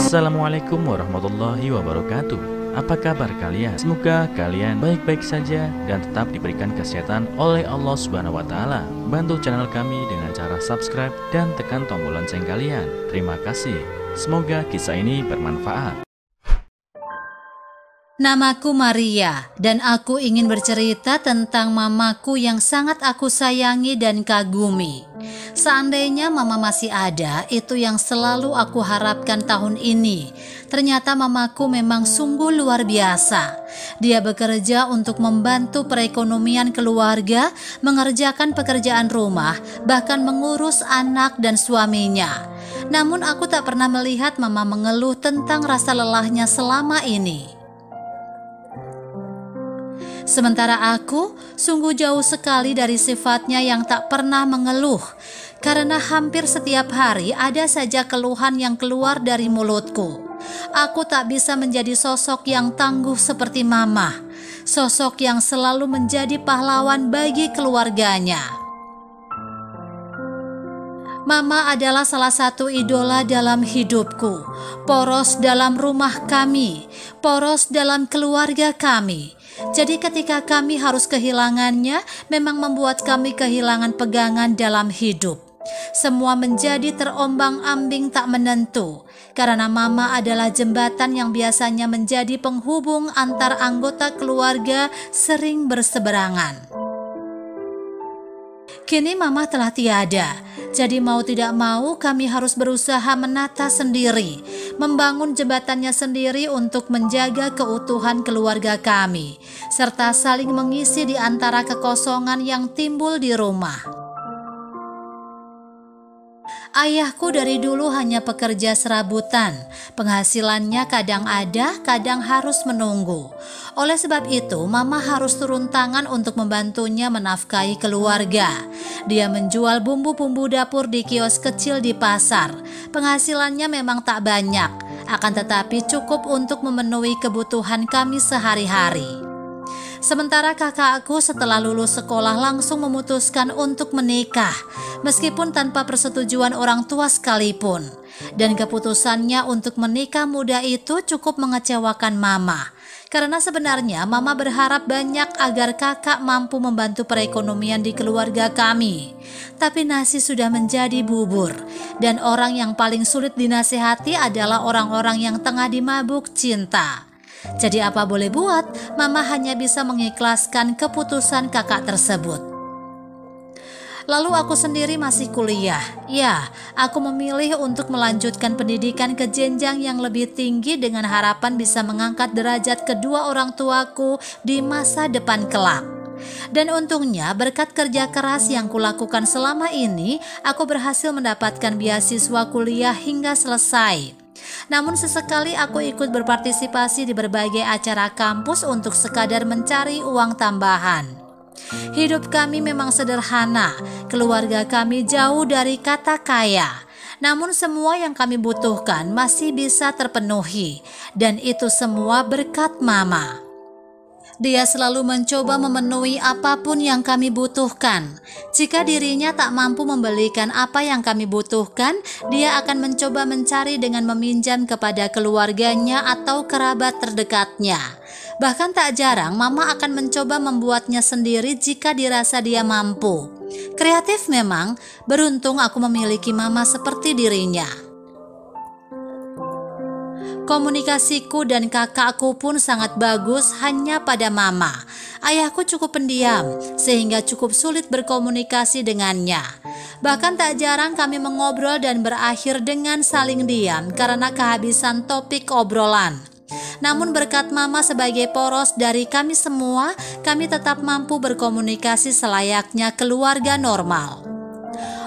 Assalamualaikum warahmatullahi wabarakatuh. Apa kabar kalian? Semoga kalian baik-baik saja dan tetap diberikan kesehatan oleh Allah Subhanahu wa Ta'ala. Bantu channel kami dengan cara subscribe dan tekan tombol lonceng kalian. Terima kasih. Semoga kisah ini bermanfaat. Namaku Maria dan aku ingin bercerita tentang mamaku yang sangat aku sayangi dan kagumi. Seandainya mama masih ada, itu yang selalu aku harapkan tahun ini. Ternyata mamaku memang sungguh luar biasa. Dia bekerja untuk membantu perekonomian keluarga, mengerjakan pekerjaan rumah, bahkan mengurus anak dan suaminya. Namun aku tak pernah melihat mama mengeluh tentang rasa lelahnya selama ini. Sementara aku sungguh jauh sekali dari sifatnya yang tak pernah mengeluh, karena hampir setiap hari ada saja keluhan yang keluar dari mulutku. Aku tak bisa menjadi sosok yang tangguh seperti mama, sosok yang selalu menjadi pahlawan bagi keluarganya. Mama adalah salah satu idola dalam hidupku, poros dalam rumah kami, poros dalam keluarga kami. Jadi ketika kami harus kehilangannya, memang membuat kami kehilangan pegangan dalam hidup. Semua menjadi terombang-ambing tak menentu, karena mama adalah jembatan yang biasanya menjadi penghubung antar anggota keluarga sering berseberangan. Kini mama telah tiada, jadi mau tidak mau kami harus berusaha menata sendiri, membangun jembatannya sendiri untuk menjaga keutuhan keluarga kami, serta saling mengisi di antara kekosongan yang timbul di rumah. Ayahku dari dulu hanya pekerja serabutan, penghasilannya kadang ada, kadang harus menunggu. Oleh sebab itu, mama harus turun tangan untuk membantunya menafkahi keluarga. Dia menjual bumbu-bumbu dapur di kios kecil di pasar. Penghasilannya memang tak banyak, akan tetapi cukup untuk memenuhi kebutuhan kami sehari-hari. Sementara kakakku setelah lulus sekolah langsung memutuskan untuk menikah, meskipun tanpa persetujuan orang tua sekalipun. Dan keputusannya untuk menikah muda itu cukup mengecewakan mama. Karena sebenarnya mama berharap banyak agar kakak mampu membantu perekonomian di keluarga kami. Tapi nasi sudah menjadi bubur, dan orang yang paling sulit dinasihati adalah orang-orang yang tengah dimabuk cinta. Jadi apa boleh buat, mama hanya bisa mengikhlaskan keputusan kakak tersebut. Lalu aku sendiri masih kuliah. Ya, aku memilih untuk melanjutkan pendidikan ke jenjang yang lebih tinggi dengan harapan bisa mengangkat derajat kedua orang tuaku di masa depan kelak. Dan untungnya berkat kerja keras yang kulakukan selama ini, aku berhasil mendapatkan beasiswa kuliah hingga selesai. Namun sesekali aku ikut berpartisipasi di berbagai acara kampus untuk sekadar mencari uang tambahan. Hidup kami memang sederhana, keluarga kami jauh dari kata kaya. Namun semua yang kami butuhkan masih bisa terpenuhi, dan itu semua berkat mama. Dia selalu mencoba memenuhi apapun yang kami butuhkan. Jika dirinya tak mampu membelikan apa yang kami butuhkan, dia akan mencoba mencari dengan meminjam kepada keluarganya atau kerabat terdekatnya. Bahkan tak jarang mama akan mencoba membuatnya sendiri jika dirasa dia mampu. Kreatif memang, beruntung aku memiliki mama seperti dirinya. Komunikasiku dan kakakku pun sangat bagus hanya pada mama. Ayahku cukup pendiam, sehingga cukup sulit berkomunikasi dengannya. Bahkan tak jarang kami mengobrol dan berakhir dengan saling diam karena kehabisan topik obrolan. Namun berkat mama sebagai poros dari kami semua, kami tetap mampu berkomunikasi selayaknya keluarga normal.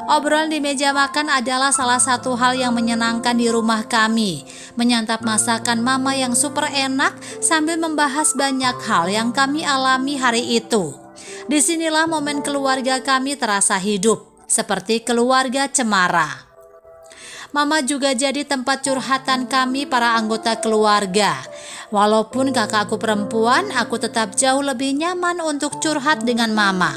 Obrolan di meja makan adalah salah satu hal yang menyenangkan di rumah kami. Menyantap masakan mama yang super enak sambil membahas banyak hal yang kami alami hari itu. Disinilah momen keluarga kami terasa hidup, seperti keluarga cemara. Mama juga jadi tempat curhatan kami para anggota keluarga. Walaupun kakakku perempuan, aku tetap jauh lebih nyaman untuk curhat dengan mama.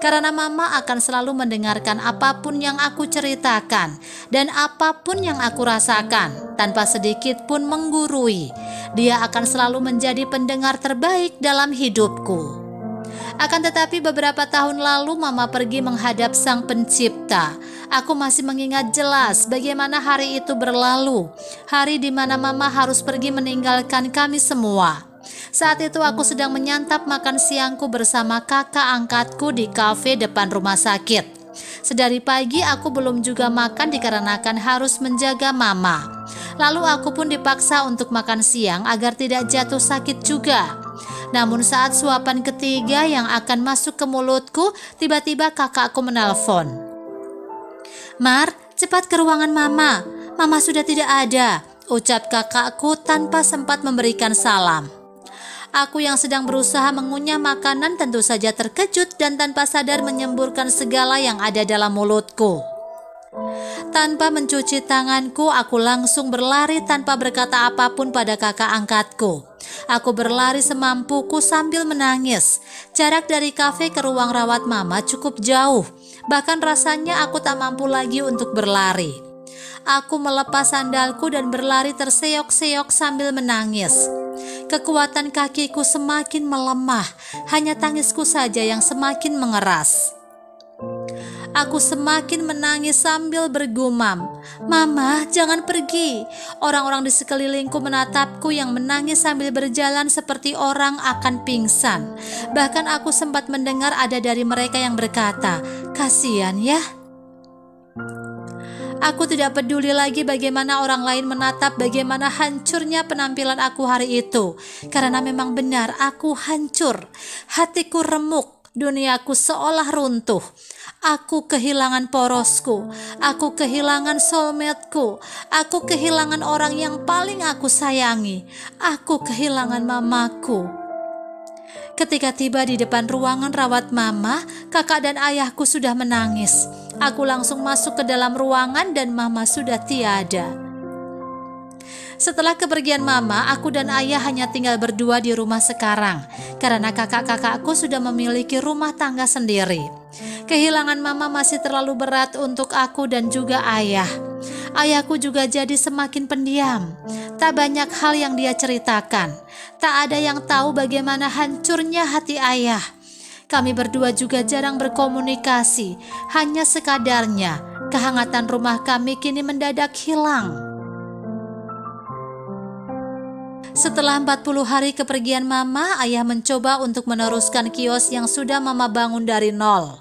Karena mama akan selalu mendengarkan apapun yang aku ceritakan dan apapun yang aku rasakan tanpa sedikit pun menggurui. Dia akan selalu menjadi pendengar terbaik dalam hidupku. Akan tetapi beberapa tahun lalu mama pergi menghadap Sang Pencipta. Aku masih mengingat jelas bagaimana hari itu berlalu. Hari di mana mama harus pergi meninggalkan kami semua. Saat itu aku sedang menyantap makan siangku bersama kakak angkatku di kafe depan rumah sakit. Sedari pagi aku belum juga makan dikarenakan harus menjaga mama. Lalu aku pun dipaksa untuk makan siang agar tidak jatuh sakit juga. Namun saat suapan ketiga yang akan masuk ke mulutku, tiba-tiba kakakku menelpon. "Mar, cepat ke ruangan mama. Mama sudah tidak ada," ucap kakakku tanpa sempat memberikan salam. Aku yang sedang berusaha mengunyah makanan tentu saja terkejut dan tanpa sadar menyemburkan segala yang ada dalam mulutku. Tanpa mencuci tanganku, aku langsung berlari tanpa berkata apapun pada kakak angkatku. Aku berlari semampuku sambil menangis. Jarak dari kafe ke ruang rawat mama cukup jauh. Bahkan rasanya aku tak mampu lagi untuk berlari. Aku melepas sandalku dan berlari terseok-seok sambil menangis. Kekuatan kakiku semakin melemah. Hanya tangisku saja yang semakin mengeras. Aku semakin menangis sambil bergumam, "Mama, jangan pergi." Orang-orang di sekelilingku menatapku yang menangis sambil berjalan seperti orang akan pingsan. Bahkan aku sempat mendengar ada dari mereka yang berkata, "Kasihan ya." Aku tidak peduli lagi bagaimana orang lain menatap bagaimana hancurnya penampilan aku hari itu. Karena memang benar aku hancur. Hatiku remuk. Duniaku seolah runtuh. Aku kehilangan porosku. Aku kehilangan soulmate-ku. Aku kehilangan orang yang paling aku sayangi. Aku kehilangan mamaku. Ketika tiba di depan ruangan rawat mama, kakak dan ayahku sudah menangis. Aku langsung masuk ke dalam ruangan dan mama sudah tiada. Setelah kepergian mama, aku dan ayah hanya tinggal berdua di rumah sekarang karena kakak-kakakku sudah memiliki rumah tangga sendiri. Kehilangan mama masih terlalu berat untuk aku dan juga ayah. Ayahku juga jadi semakin pendiam. Tak banyak hal yang dia ceritakan. Tak ada yang tahu bagaimana hancurnya hati ayah. Kami berdua juga jarang berkomunikasi. Hanya sekadarnya, kehangatan rumah kami kini mendadak hilang. Setelah 40 hari kepergian mama, ayah mencoba untuk meneruskan kios yang sudah mama bangun dari nol.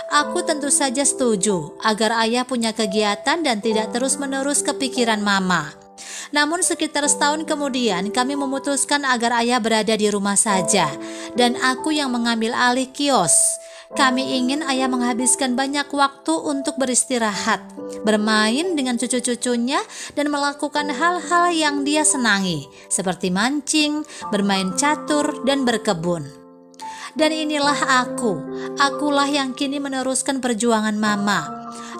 Aku tentu saja setuju agar ayah punya kegiatan dan tidak terus-menerus kepikiran mama. Namun sekitar setahun kemudian kami memutuskan agar ayah berada di rumah saja dan aku yang mengambil alih kios. Kami ingin ayah menghabiskan banyak waktu untuk beristirahat, bermain dengan cucu-cucunya dan melakukan hal-hal yang dia senangi seperti mancing, bermain catur, dan berkebun. Dan inilah akulah yang kini meneruskan perjuangan mama.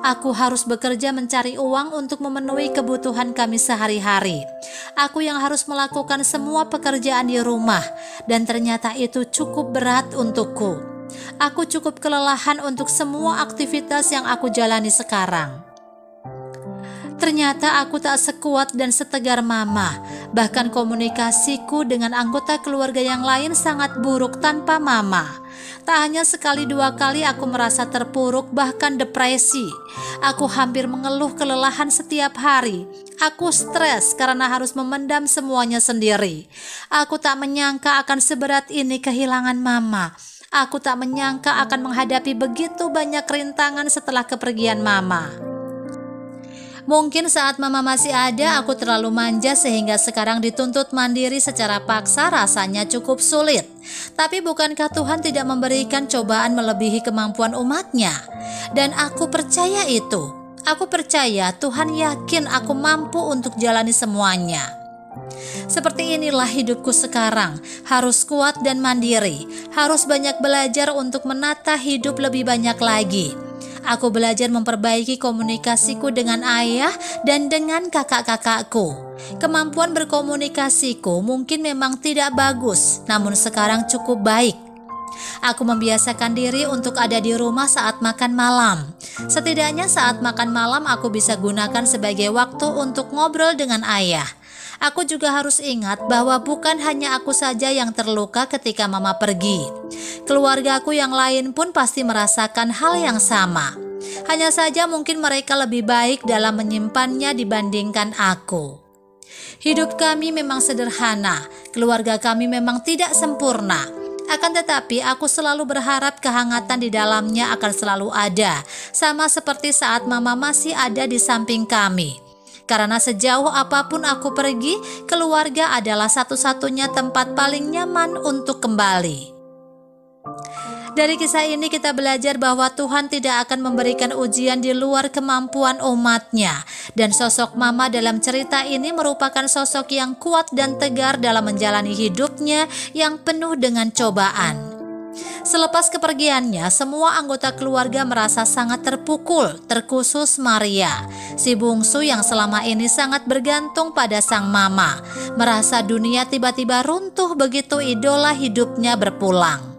Aku harus bekerja mencari uang untuk memenuhi kebutuhan kami sehari-hari. Aku yang harus melakukan semua pekerjaan di rumah dan ternyata itu cukup berat untukku. Aku cukup kelelahan untuk semua aktivitas yang aku jalani sekarang. Ternyata aku tak sekuat dan setegar mama. Bahkan komunikasiku dengan anggota keluarga yang lain sangat buruk tanpa mama. Tak hanya sekali dua kali aku merasa terpuruk bahkan depresi. Aku hampir mengeluh kelelahan setiap hari. Aku stres karena harus memendam semuanya sendiri. Aku tak menyangka akan seberat ini kehilangan mama. Aku tak menyangka akan menghadapi begitu banyak rintangan setelah kepergian mama. Mungkin saat mama masih ada, aku terlalu manja sehingga sekarang dituntut mandiri secara paksa rasanya cukup sulit. Tapi bukankah Tuhan tidak memberikan cobaan melebihi kemampuan umatnya? Dan aku percaya itu. Aku percaya Tuhan yakin aku mampu untuk jalani semuanya. Seperti inilah hidupku sekarang, harus kuat dan mandiri, harus banyak belajar untuk menata hidup lebih banyak lagi. Aku belajar memperbaiki komunikasiku dengan ayah dan dengan kakak-kakakku. Kemampuan berkomunikasiku mungkin memang tidak bagus, namun sekarang cukup baik. Aku membiasakan diri untuk ada di rumah saat makan malam. Setidaknya saat makan malam aku bisa gunakan sebagai waktu untuk ngobrol dengan ayah. Aku juga harus ingat bahwa bukan hanya aku saja yang terluka ketika mama pergi. Keluargaku yang lain pun pasti merasakan hal yang sama. Hanya saja mungkin mereka lebih baik dalam menyimpannya dibandingkan aku. Hidup kami memang sederhana, keluarga kami memang tidak sempurna. Akan tetapi aku selalu berharap kehangatan di dalamnya akan selalu ada, sama seperti saat mama masih ada di samping kami. Karena sejauh apapun aku pergi, keluarga adalah satu-satunya tempat paling nyaman untuk kembali. Dari kisah ini kita belajar bahwa Tuhan tidak akan memberikan ujian di luar kemampuan umatnya. Dan sosok mama dalam cerita ini merupakan sosok yang kuat dan tegar dalam menjalani hidupnya yang penuh dengan cobaan. Selepas kepergiannya, semua anggota keluarga merasa sangat terpukul, terkhusus Maria, si bungsu yang selama ini sangat bergantung pada sang mama, merasa dunia tiba-tiba runtuh begitu idola hidupnya berpulang.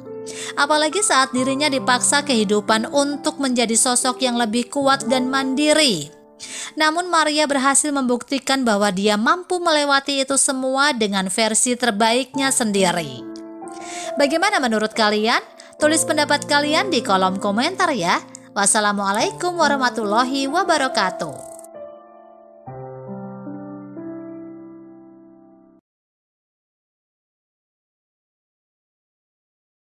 Apalagi saat dirinya dipaksa kehidupan untuk menjadi sosok yang lebih kuat dan mandiri. Namun Maria berhasil membuktikan bahwa dia mampu melewati itu semua dengan versi terbaiknya sendiri. Bagaimana menurut kalian? Tulis pendapat kalian di kolom komentar ya. Wassalamualaikum warahmatullahi wabarakatuh.